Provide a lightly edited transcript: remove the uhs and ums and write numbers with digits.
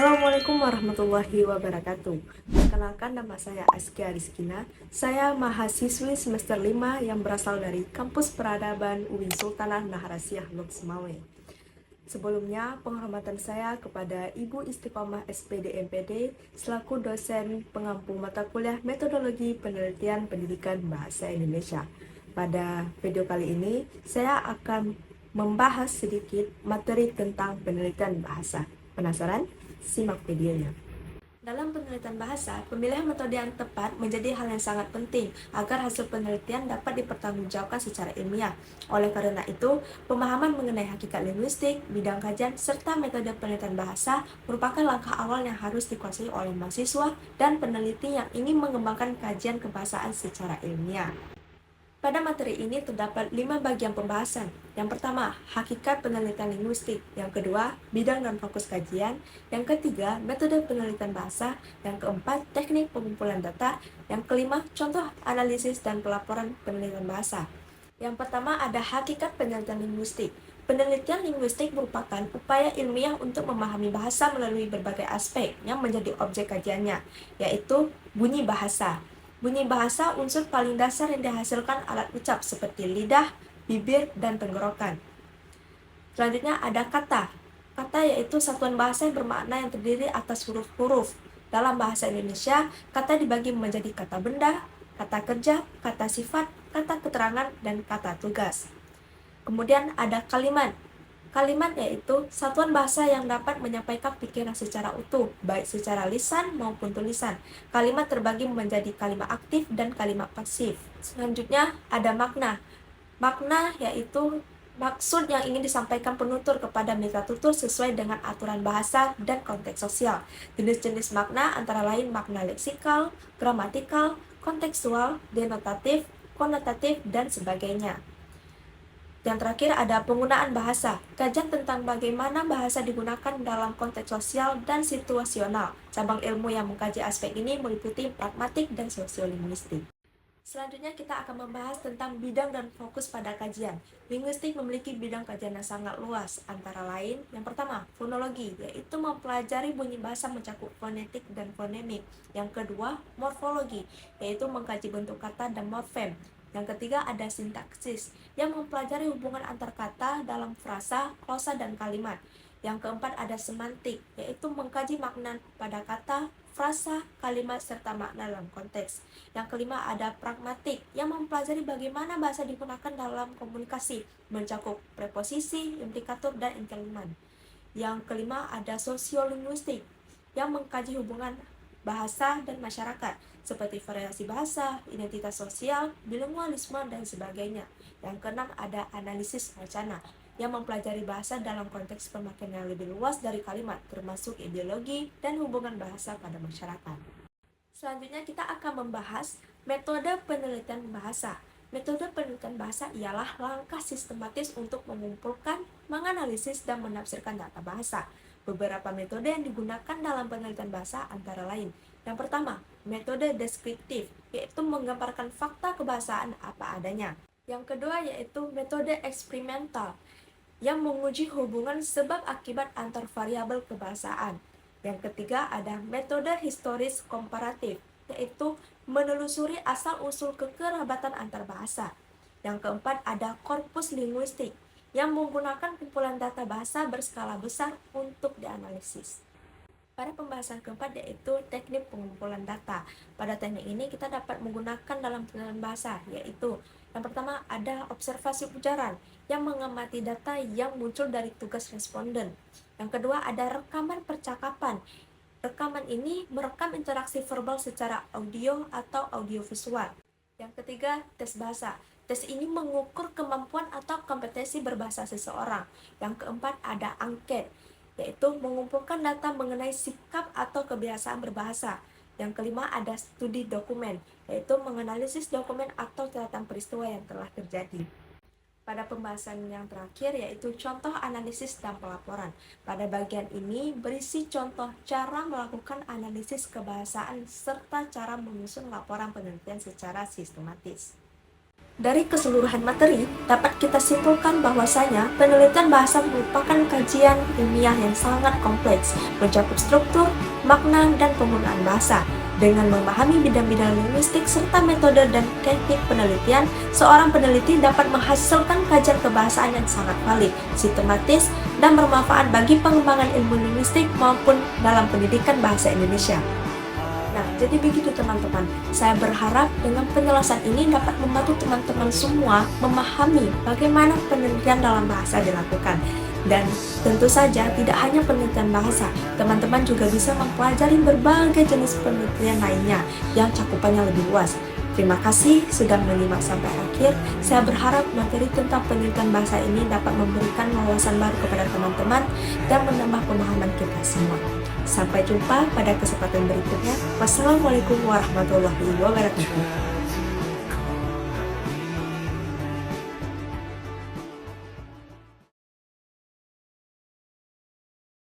Assalamualaikum warahmatullahi wabarakatuh. Perkenalkan, nama saya Askia Rizkina. Saya mahasiswi semester 5 yang berasal dari Kampus Peradaban UIN Sultanah Naharasiah Loks Mawé. Sebelumnya, penghormatan saya kepada Ibu Istiqomah SPD MPD selaku dosen pengampu mata kuliah Metodologi Penelitian Pendidikan Bahasa Indonesia. Pada video kali ini, saya akan membahas sedikit materi tentang penelitian bahasa. Penasaran? Simak videonya. Dalam penelitian bahasa, pemilihan metode yang tepat menjadi hal yang sangat penting agar hasil penelitian dapat dipertanggungjawabkan secara ilmiah. Oleh karena itu, pemahaman mengenai hakikat linguistik, bidang kajian, serta metode penelitian bahasa merupakan langkah awal yang harus dikuasai oleh mahasiswa dan peneliti yang ingin mengembangkan kajian kebahasaan secara ilmiah. Pada materi ini terdapat 5 bagian pembahasan. Yang pertama, hakikat penelitian linguistik. Yang kedua, bidang dan fokus kajian. Yang ketiga, metode penelitian bahasa. Yang keempat, teknik pengumpulan data. Yang kelima, contoh analisis dan pelaporan penelitian bahasa. Yang pertama ada hakikat penelitian linguistik. Penelitian linguistik merupakan upaya ilmiah untuk memahami bahasa melalui berbagai aspek yang menjadi objek kajiannya, yaitu bunyi bahasa. Bunyi bahasa unsur paling dasar yang dihasilkan alat ucap seperti lidah, bibir, dan tenggorokan. Selanjutnya ada kata. Kata yaitu satuan bahasa yang bermakna yang terdiri atas huruf-huruf. Dalam bahasa Indonesia, kata dibagi menjadi kata benda, kata kerja, kata sifat, kata keterangan, dan kata tugas. Kemudian ada kalimat. Kalimat yaitu satuan bahasa yang dapat menyampaikan pikiran secara utuh, baik secara lisan maupun tulisan. Kalimat terbagi menjadi kalimat aktif dan kalimat pasif. Selanjutnya ada makna. Makna yaitu maksud yang ingin disampaikan penutur kepada mitra tutur sesuai dengan aturan bahasa dan konteks sosial. Jenis-jenis makna antara lain makna leksikal, gramatikal, kontekstual, denotatif, konotatif, dan sebagainya. Yang terakhir ada penggunaan bahasa. Kajian tentang bagaimana bahasa digunakan dalam konteks sosial dan situasional. Cabang ilmu yang mengkaji aspek ini meliputi pragmatik dan sosiolinguistik. Selanjutnya kita akan membahas tentang bidang dan fokus pada kajian. Linguistik memiliki bidang kajian yang sangat luas, antara lain yang pertama, fonologi, yaitu mempelajari bunyi bahasa mencakup fonetik dan fonemik. Yang kedua, morfologi, yaitu mengkaji bentuk kata dan morfem. Yang ketiga ada sintaksis, yang mempelajari hubungan antar kata dalam frasa, glosa, dan kalimat. Yang keempat ada semantik, yaitu mengkaji makna pada kata, frasa, kalimat, serta makna dalam konteks. Yang kelima ada pragmatik, yang mempelajari bagaimana bahasa digunakan dalam komunikasi, mencakup preposisi, implikatur, dan interliman. Yang kelima ada sosiolinguistik, yang mengkaji hubungan bahasa dan masyarakat, seperti variasi bahasa, identitas sosial, bilingualisme, dan sebagainya. Yang keenam ada analisis wacana, yang mempelajari bahasa dalam konteks pemakaian yang lebih luas dari kalimat, termasuk ideologi dan hubungan bahasa pada masyarakat. Selanjutnya kita akan membahas metode penelitian bahasa. Metode penelitian bahasa ialah langkah sistematis untuk mengumpulkan, menganalisis, dan menafsirkan data bahasa. Beberapa metode yang digunakan dalam penelitian bahasa antara lain. Yang pertama, metode deskriptif, yaitu menggambarkan fakta kebahasaan apa adanya. Yang kedua yaitu metode eksperimental, yang menguji hubungan sebab akibat antar variabel kebahasaan. Yang ketiga ada metode historis komparatif, yaitu menelusuri asal-usul kekerabatan antar bahasa. Yang keempat ada korpus linguistik, yang menggunakan kumpulan data bahasa berskala besar untuk dianalisis. Pada pembahasan keempat yaitu teknik pengumpulan data. Pada teknik ini kita dapat menggunakan dalam penelitian bahasa, yaitu yang pertama ada observasi ujaran, yang mengamati data yang muncul dari tugas responden. Yang kedua ada rekaman percakapan. Rekaman ini merekam interaksi verbal secara audio atau audiovisual. Yang ketiga, tes bahasa. Tes ini mengukur kemampuan atau kompetensi berbahasa seseorang. Yang keempat ada angket, yaitu mengumpulkan data mengenai sikap atau kebiasaan berbahasa. Yang kelima ada studi dokumen, yaitu menganalisis dokumen atau catatan peristiwa yang telah terjadi. Pada pembahasan yang terakhir yaitu contoh analisis dan pelaporan. Pada bagian ini berisi contoh cara melakukan analisis kebahasaan serta cara menyusun laporan penelitian secara sistematis. Dari keseluruhan materi, dapat kita simpulkan bahwasanya penelitian bahasa merupakan kajian ilmiah yang sangat kompleks, mencakup struktur, makna, dan penggunaan bahasa. Dengan memahami bidang-bidang linguistik serta metode dan teknik penelitian, seorang peneliti dapat menghasilkan kajian kebahasaan yang sangat valid, sistematis, dan bermanfaat bagi pengembangan ilmu linguistik maupun dalam pendidikan bahasa Indonesia. Nah, jadi begitu teman-teman. Saya berharap dengan penjelasan ini dapat membantu teman-teman semua memahami bagaimana penelitian dalam bahasa dilakukan. Dan tentu saja tidak hanya penelitian bahasa, teman-teman juga bisa mempelajari berbagai jenis penelitian lainnya yang cakupannya lebih luas. Terima kasih sudah menyimak sampai akhir. Saya berharap materi tentang penelitian bahasa ini dapat memberikan wawasan baru kepada teman-teman dan menambah pemahaman kita semua. Sampai jumpa pada kesempatan berikutnya. Wassalamualaikum warahmatullahi wabarakatuh.